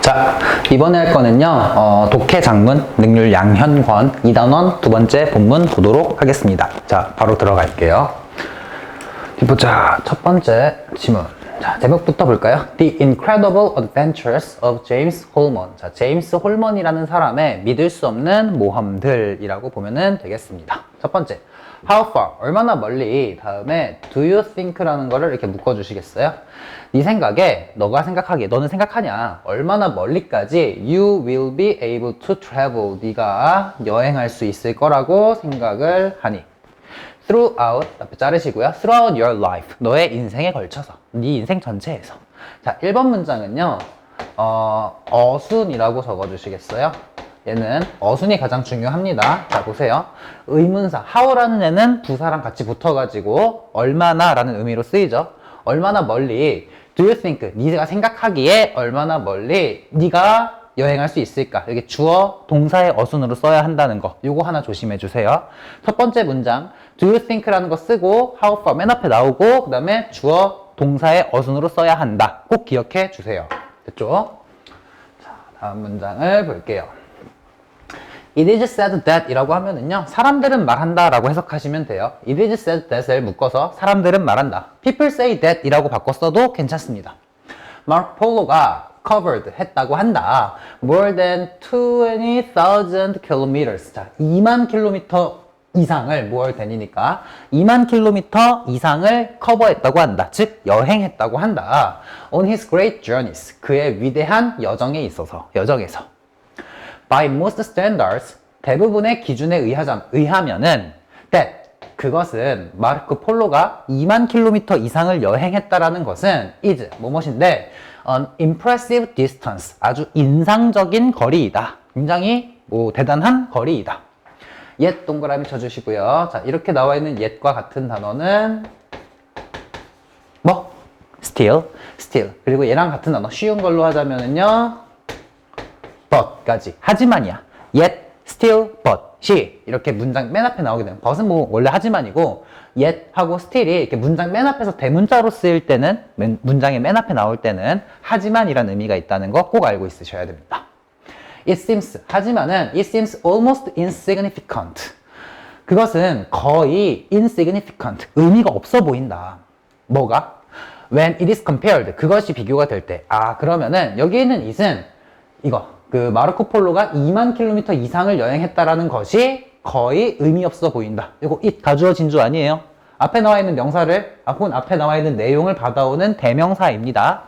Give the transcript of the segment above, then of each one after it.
자, 이번에 할 거는요, 독해 장문, 능률 양현권 2단원 두 번째 본문 보도록 하겠습니다. 자, 바로 들어갈게요. 보자. 첫 번째 지문. 자, 제목부터 볼까요? The Incredible Adventures of James Holman. 자, 제임스 홀먼이라는 사람의 믿을 수 없는 모험들이라고 보면 되겠습니다. 첫 번째, How far? 얼마나 멀리? 다음에 Do you think라는 거를 이렇게 묶어주시겠어요? 네 생각에, 너가 생각하기에, 너는 생각하냐? 얼마나 멀리까지 You will be able to travel. 네가 여행할 수 있을 거라고 생각을 하니? Throughout, 앞에 자르시고요. Throughout your life. 너의 인생에 걸쳐서. 네 인생 전체에서. 자, 1번 문장은요. 어순이라고 적어주시겠어요? 얘는 어순이 가장 중요합니다. 자, 보세요. 의문사 how라는 애는 부사랑 같이 붙어가지고 얼마나 라는 의미로 쓰이죠. 얼마나 멀리 do you think, 네가 생각하기에 얼마나 멀리 네가 여행할 수 있을까? 여기 주어, 동사의 어순으로 써야 한다는 거. 요거 하나 조심해 주세요. 첫 번째 문장 do you think라는 거 쓰고 how far 맨 앞에 나오고 그 다음에 주어, 동사의 어순으로 써야 한다. 꼭 기억해 주세요. 됐죠? 자, 다음 문장을 볼게요. It is said that 이라고 하면은요, 사람들은 말한다 라고 해석하시면 돼요. It is said that을 묶어서 사람들은 말한다. People say that 이라고 바꿔 써도 괜찮습니다. 마르코 폴로가 covered 했다고 한다. More than 20,000 kilometers. 자, 2만 킬로미터 이상을 more than이니까 2만 킬로미터 이상을 커버했다고 한다. 즉, 여행했다고 한다. On his great journeys. 그의 위대한 여정에 있어서, 여정에서. By most standards, 대부분의 기준에 의하면은 that, 그것은 마르코 폴로가 2만 킬로미터 이상을 여행했다라는 것은 is, 무엇인데 an impressive distance, 아주 인상적인 거리이다. 굉장히 대단한 거리이다. yet 동그라미 쳐주시고요. 자, 이렇게 나와 있는 yet과 같은 단어는 뭐? still. 그리고 얘랑 같은 단어, 쉬운 걸로 하자면은요, but까지. 하지만이야. yet, still, but이 이렇게 문장 맨 앞에 나오게 되면, but은 뭐 원래 하지만이고 yet 하고 still이 이렇게 문장 맨 앞에서 대문자로 쓰일 때는, 문장의 맨 앞에 나올 때는 하지만이라는 의미가 있다는 거 꼭 알고 있으셔야 됩니다. It seems, 하지만은 it seems almost insignificant. 그것은 거의 insignificant, 의미가 없어 보인다. 뭐가? When it is compared, 그것이 비교가 될 때. 아, 그러면은 여기 있는 it은 이거, 그 마르코 폴로가 2만 킬로미터 이상을 여행했다라는 것이 거의 의미 없어 보인다. 이거 it 가주어 진주 아니에요. 앞에 나와 있는 명사를, 혹은 앞에 나와 있는 내용을 받아오는 대명사입니다.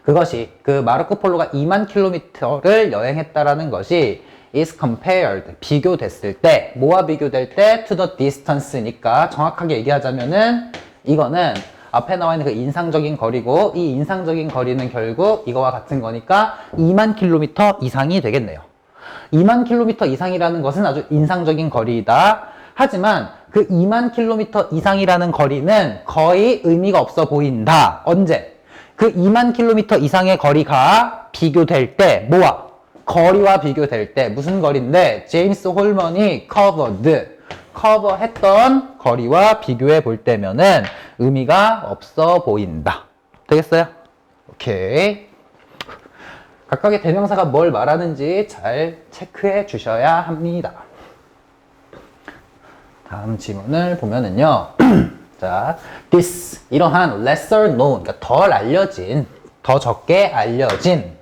그것이, 그 마르코 폴로가 2만 킬로미터를 여행했다라는 것이 is compared, 비교됐을 때, 뭐와 비교될 때? to the distance니까 정확하게 얘기하자면은 이거는 앞에 나와 있는 그 인상적인 거리고, 이 인상적인 거리는 결국 이거와 같은 거니까 2만 킬로미터 이상이 되겠네요. 2만 킬로미터 이상이라는 것은 아주 인상적인 거리이다. 하지만 그 2만 킬로미터 이상이라는 거리는 거의 의미가 없어 보인다. 언제? 그 2만 킬로미터 이상의 거리가 비교될 때, 뭐와? 거리와 비교될 때, 무슨 거리인데? 제임스 홀먼이 커버했던 거리와 비교해 볼 때면은 의미가 없어 보인다. 되겠어요? 오케이. 각각의 대명사가 뭘 말하는지 잘 체크해 주셔야 합니다. 다음 지문을 보면은요. 자, this, 이러한 lesser known, 그러니까 덜 알려진, 더 적게 알려진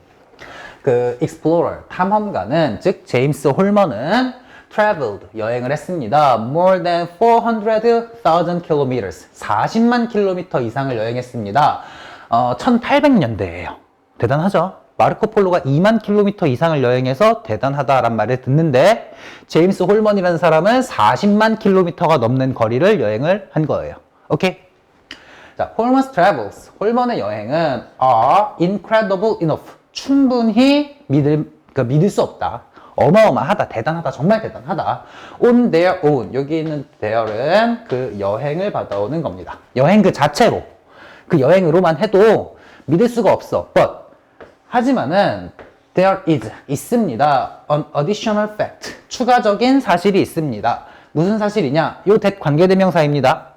그 explorer, 탐험가는, 즉 제임스 홀먼은 traveled, 여행을 했습니다. More than 400,000 kilometers, 40만 킬로미터 이상을 여행했습니다. 1800년대예요. 대단하죠? 마르코 폴로가 2만 킬로미터 이상을 여행해서 대단하다란 말을 듣는데, 제임스 홀먼이라는 사람은 40만 킬로미터가 넘는 거리를 여행을 한 거예요. 오케이? 자, Holman's travels, 홀먼의 여행은 are incredible enough, 충분히 믿을 수 없다. 어마어마하다, 대단하다, 정말 대단하다. On their own, 여기 있는 there은 그 여행을 받아오는 겁니다. 여행 그 자체로, 그 여행으로만 해도 믿을 수가 없어. But, 하지만은 there is, 있습니다. An additional fact, 추가적인 사실이 있습니다. 무슨 사실이냐? 요 that 관계대명사입니다.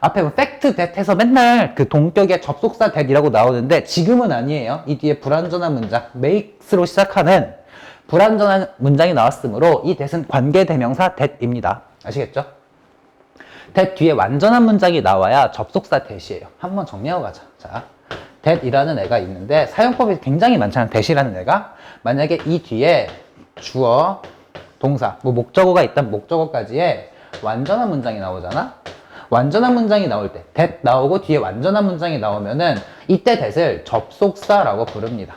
앞에 뭐 fact that 해서 맨날 그 동격의 접속사 that이라고 나오는데 지금은 아니에요. 이 뒤에 불완전한 문장 makes로 시작하는 불완전한 문장이 나왔으므로 이 that은 관계대명사 that입니다. 아시겠죠? that 뒤에 완전한 문장이 나와야 접속사 that이에요. 한번 정리하고 가자. 자, that이라는 애가 있는데 사용법이 굉장히 많잖아요. that이라는 애가 만약에 이 뒤에 주어, 동사, 뭐 목적어가 있다면 목적어까지의 완전한 문장이 나오잖아. 완전한 문장이 나올 때 that 나오고 뒤에 완전한 문장이 나오면은 이때 that을 접속사라고 부릅니다.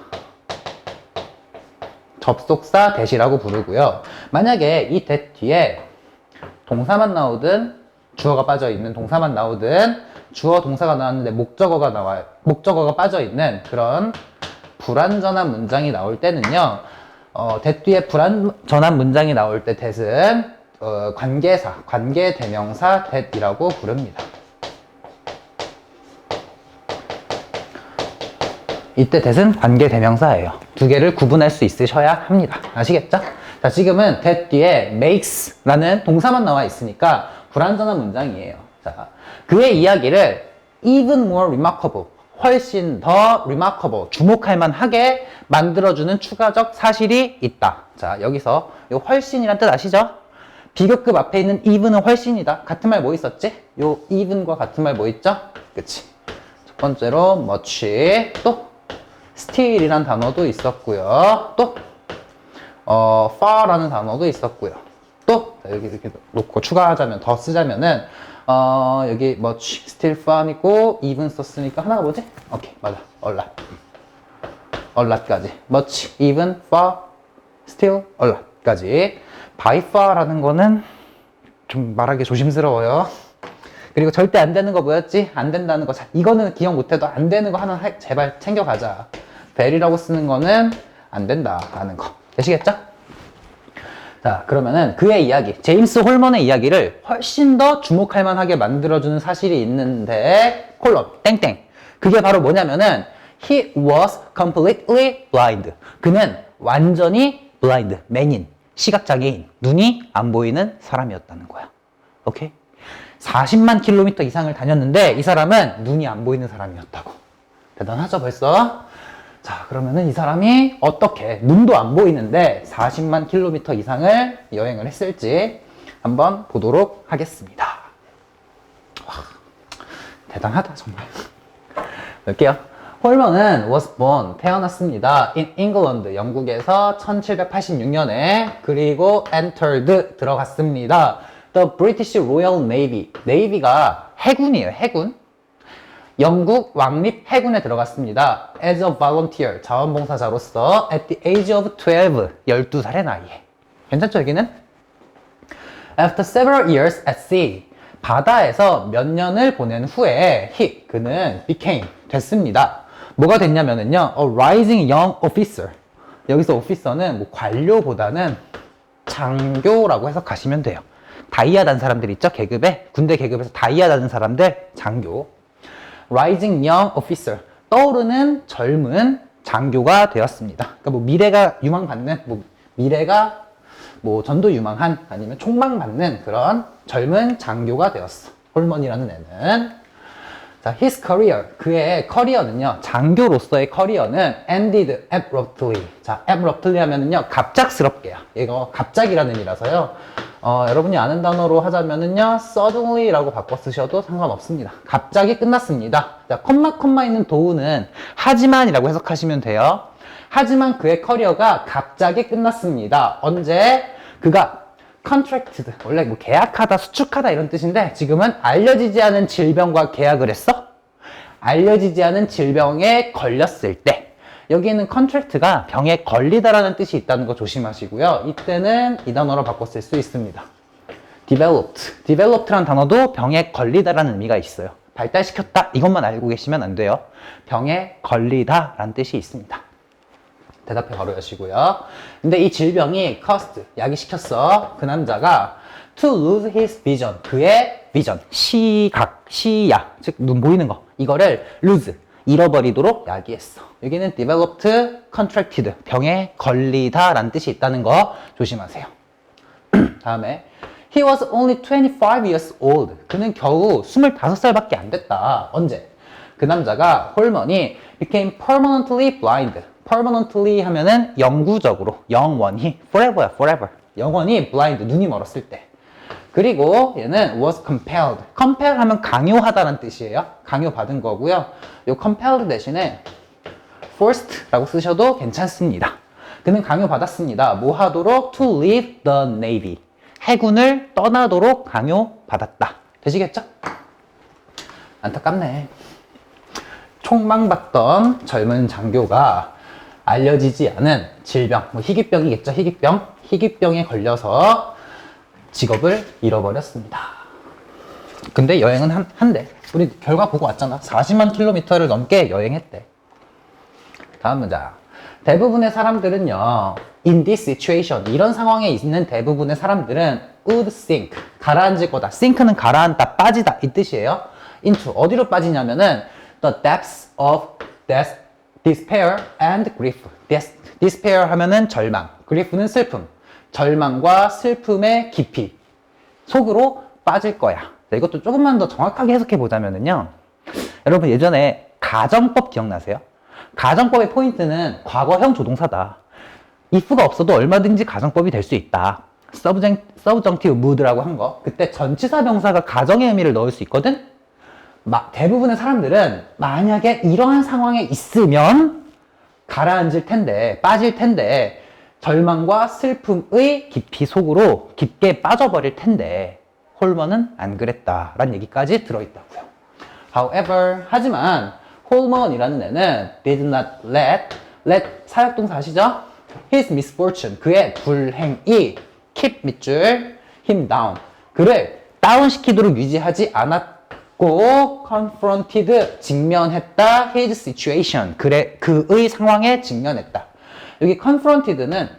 접속사 that이라고 부르고요. 만약에 이 that 뒤에 동사만 나오든 주어가 빠져 있는 동사만 나오든 주어 동사가 나왔는데 목적어가 나와요. 목적어가 빠져 있는 그런 불완전한 문장이 나올 때는요. that 뒤에 불완전한 문장이 나올 때 that은 관계사, 관계대명사 that이라고 부릅니다. 이때 that은 관계대명사예요. 두 개를 구분할 수 있으셔야 합니다. 아시겠죠? 자, 지금은 that 뒤에 makes라는 동사만 나와 있으니까 불완전한 문장이에요. 자, 그의 이야기를 even more remarkable, 훨씬 더 remarkable, 주목할 만하게 만들어주는 추가적 사실이 있다. 자, 여기서 요 훨씬이란 뜻 아시죠? 비교급 앞에 있는 even은 훨씬이다. 같은 말 뭐 있었지? 요 even과 같은 말 뭐 있죠? 그치? 첫 번째로 much, 또 still이란 단어도 있었고요. 또 far라는 단어도 있었고요. 또 여기 이렇게 놓고 추가하자면 더 쓰자면은 여기 much, still, far이고 even 썼으니까 하나가 뭐지? 오케이, 맞아. a lot. a lot까지. much, even, far, still, a lot까지. by far라는 거는 좀 말하기 조심스러워요. 그리고 절대 안 되는 거 뭐였지? 안 된다는 거. 자, 이거는 기억 못해도 안 되는 거 하나 제발 챙겨가자. very라고 쓰는 거는 안 된다라는 거. 되시겠죠? 자, 그러면은 그의 이야기, 제임스 홀먼의 이야기를 훨씬 더 주목할 만하게 만들어주는 사실이 있는데 콜론, 땡땡. 그게 바로 뭐냐면은 he was completely blind. 그는 완전히 blind, 맨인, 시각장애인, 눈이 안 보이는 사람이었다는 거야. 오케이? 40만 킬로미터 이상을 다녔는데 이 사람은 눈이 안 보이는 사람이었다고. 대단하죠, 벌써? 자, 그러면은 이 사람이 어떻게 눈도 안 보이는데 40만 킬로미터 이상을 여행을 했을지 한번 보도록 하겠습니다. 와, 대단하다, 정말. 볼게요. 홀먼은 was born, 태어났습니다. in England, 영국에서 1786년에 그리고 entered, 들어갔습니다. The British Royal Navy, Navy가 해군이에요, 해군. 영국 왕립 해군에 들어갔습니다. As a volunteer, 자원봉사자로서 at the age of 12, 12살의 나이에. 괜찮죠, 여기는? After several years at sea, 바다에서 몇 년을 보낸 후에 그는 became, 됐습니다. 뭐가 됐냐면은요, a rising young officer. 여기서 officer는 뭐 관료보다는 장교라고 해석하시면 돼요. 다이아 단 사람들 있죠? 계급에, 군대 계급에서 다이아 다는 사람들, 장교. Rising young officer, 떠오르는 젊은 장교가 되었습니다. 그러니까 뭐 미래가 유망받는, 뭐 미래가 뭐 전도 유망한 아니면 촉망받는 그런 젊은 장교가 되었어. 홀먼이라는 애는. 자, his career, 그의 커리어는요, 장교로서의 커리어는 ended abruptly. 자, abruptly 하면은요, 갑작스럽게요. 이거 갑자기라는 의미라서요. 여러분이 아는 단어로 하자면은요, suddenly라고 바꿔 쓰셔도 상관없습니다. 갑자기 끝났습니다. 자, 컴마 있는 도우는 하지만이라고 해석하시면 돼요. 하지만 그의 커리어가 갑자기 끝났습니다. 언제? 그가 contracted, 원래 뭐 계약하다, 수축하다 이런 뜻인데 지금은 알려지지 않은 질병과 계약을 했어? 알려지지 않은 질병에 걸렸을 때, 여기에는 contract가 병에 걸리다라는 뜻이 있다는 거 조심하시고요. 이때는 이 단어로 바꿔 쓸 수 있습니다. developed라는 단어도 병에 걸리다라는 의미가 있어요. 발달시켰다, 이것만 알고 계시면 안 돼요. 병에 걸리다라는 뜻이 있습니다. 대답해 바로 여시고요. 근데 이 질병이 caused, 야기시켰어. 그 남자가 to lose his vision, 그의 vision, 시각, 시야, 즉 눈 보이는 거, 이거를 lose, 잃어버리도록 야기했어. 여기는 developed, contracted, 병에 걸리다 라는 뜻이 있다는 거 조심하세요. 다음에 He was only 25 years old. 그는 겨우 25살밖에 안 됐다. 언제? 그 남자가 홀먼이 became permanently blind. permanently 하면은 영구적으로, 영원히, forever야, forever. 영원히 blind, 눈이 멀었을 때. 그리고 얘는 was compelled. compel 하면 강요하다라는 뜻이에요. 강요받은 거고요. 요 compelled 대신에 forced라고 쓰셔도 괜찮습니다. 그는 강요받았습니다. 뭐 하도록? to leave the navy. 해군을 떠나도록 강요받았다. 되시겠죠? 안타깝네. 총망받던 젊은 장교가 알려지지 않은 질병, 뭐 희귀병이겠죠, 희귀병. 희귀병에 걸려서 직업을 잃어버렸습니다. 근데 여행은 한대. 우리 결과 보고 왔잖아. 40만 킬로미터를 넘게 여행했대. 다음 문장. 대부분의 사람들은요, in this situation, 이런 상황에 있는 대부분의 사람들은 would sink, 가라앉을 거다. sink는 가라앉다, 빠지다 이 뜻이에요. into, 어디로 빠지냐면은 the depths of despair and grief. despair 하면은 절망, grief는 슬픔. 절망과 슬픔의 깊이 속으로 빠질 거야. 이것도 조금만 더 정확하게 해석해 보자면요, 여러분 예전에 가정법 기억나세요? 가정법의 포인트는 과거형 조동사다. if가 없어도 얼마든지 가정법이 될 수 있다. subjunctive mood라고 한 거. 그때 전치사 명사가 가정의 의미를 넣을 수 있거든? 대부분의 사람들은 만약에 이러한 상황에 있으면 가라앉을 텐데, 빠질 텐데, 절망과 슬픔의 깊이 속으로 깊게 빠져버릴 텐데, 홀먼은 안 그랬다라는 얘기까지 들어있다고요. However, 하지만 홀먼이라는 애는 did not let 사역동사 아시죠? His misfortune, 그의 불행이 keep 밑줄 him down, 그를 다운시키도록 유지하지 않았고 confronted, 직면했다 his situation, 그의 상황에 직면했다. 여기 confronted는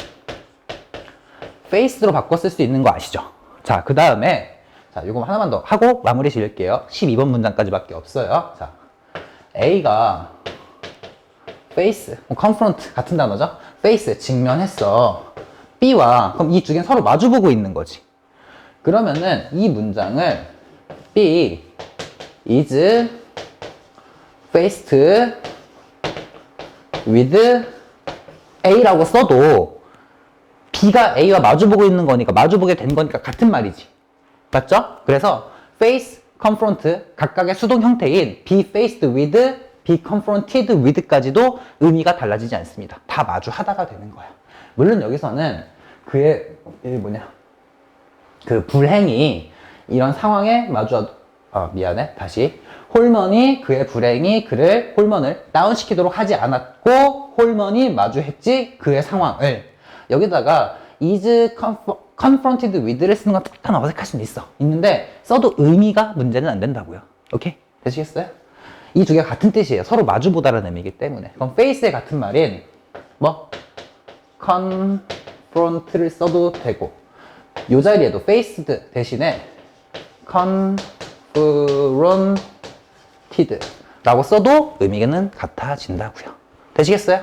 face로 바꿔 쓸 수 있는 거 아시죠? 자, 그 다음에 자, 요거 하나만 더 하고 마무리 지을게요. 12번 문장까지밖에 없어요. 자, A가 face, confront 같은 단어죠? face, 직면했어. B와, 그럼 이 두 개는 서로 마주보고 있는 거지. 그러면은 이 문장을 B is faced with A라고 써도 B가 A와 마주보고 있는 거니까, 마주보게 된 거니까 같은 말이지. 맞죠? 그래서 face, confront 각각의 수동 형태인 be faced with, be confronted with까지도 의미가 달라지지 않습니다. 다 마주하다가 되는 거야. 물론 여기서는 그의 그 불행이 이런 상황에 미안해. 다시. 홀먼이 그의 불행이 홀먼을 다운시키도록 하지 않았고 홀먼이 마주했지 그의 상황을. 여기다가 is confronted with를 쓰는 건 약간 어색할 수는 있는데 써도 의미가 문제는 안 된다고요. 오케이? 되시겠어요? 이 두 개가 같은 뜻이에요. 서로 마주보다라는 의미이기 때문에. 그럼 face의 같은 말인 confront를 써도 되고, 이 자리에도 faced 대신에 confronted 라고 써도 의미는 같아진다고요. 되시겠어요?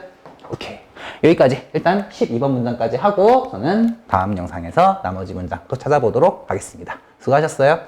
오케이. 여기까지 일단 12번 문장까지 하고 저는 다음 영상에서 나머지 문장 또 찾아보도록 하겠습니다. 수고하셨어요.